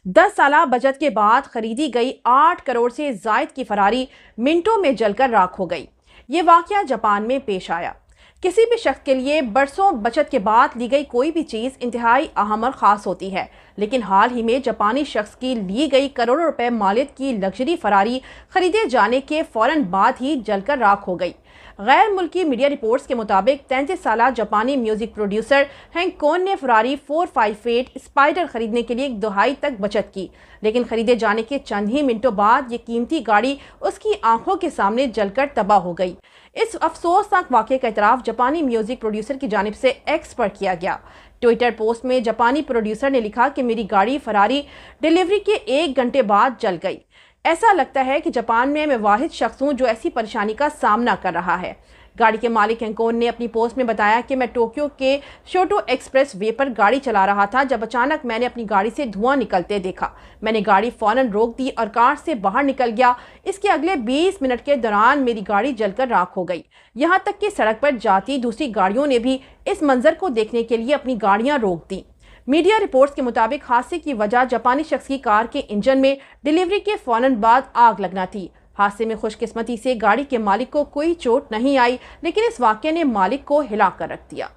10 साल बचत के बाद खरीदी गई 8 करोड़ से जायद की फरारी मिनटों में जलकर राख हो गई। ये वाकया जापान में पेश आया। किसी भी शख्स के लिए बरसों बचत के बाद ली गई कोई भी चीज़ इंतहाई अहम और ख़ास होती है, लेकिन हाल ही में जापानी शख्स की ली गई करोड़ों रुपए मालियत की लग्जरी फरारी खरीदे जाने के फ़ौरन बाद ही जलकर राख हो गई। गैर मुल्की मीडिया रिपोर्ट्स के मुताबिक 33 साला जापानी म्यूजिक प्रोड्यूसर हैंक कोन ने फरारी 458 स्पाइडर खरीदने के लिए 1 दहाई तक बचत की, लेकिन खरीदे जाने के चंद ही मिनटों बाद ये कीमती गाड़ी उसकी आंखों के सामने जलकर तबाह हो गई। इस अफसोसनाक वाक़े का इतराफ़ जापानी म्यूजिक प्रोड्यूसर की जानिब से एक्स पर किया गया। ट्विटर पोस्ट में जापानी प्रोड्यूसर ने लिखा कि मेरी गाड़ी फरारी डिलीवरी के 1 घंटे बाद जल गई। ऐसा लगता है कि जापान में मैं वाहिद शख्स हूँ जो ऐसी परेशानी का सामना कर रहा है। गाड़ी के मालिक हैंक कोन ने अपनी पोस्ट में बताया कि मैं टोक्यो के शोटो एक्सप्रेस वे पर गाड़ी चला रहा था जब अचानक मैंने अपनी गाड़ी से धुआं निकलते देखा। मैंने गाड़ी फौरन रोक दी और कार से बाहर निकल गया। इसके अगले 20 मिनट के दौरान मेरी गाड़ी जलकर राख हो गई। यहाँ तक कि सड़क पर जाती दूसरी गाड़ियों ने भी इस मंजर को देखने के लिए अपनी गाड़ियाँ रोक दी। मीडिया रिपोर्ट्स के मुताबिक हादसे की वजह जापानी शख्स की कार के इंजन में डिलीवरी के फौरन बाद आग लगना थी। हादसे में खुशकिस्मती से गाड़ी के मालिक को कोई चोट नहीं आई, लेकिन इस वाक़ये ने मालिक को हिला कर रख दिया।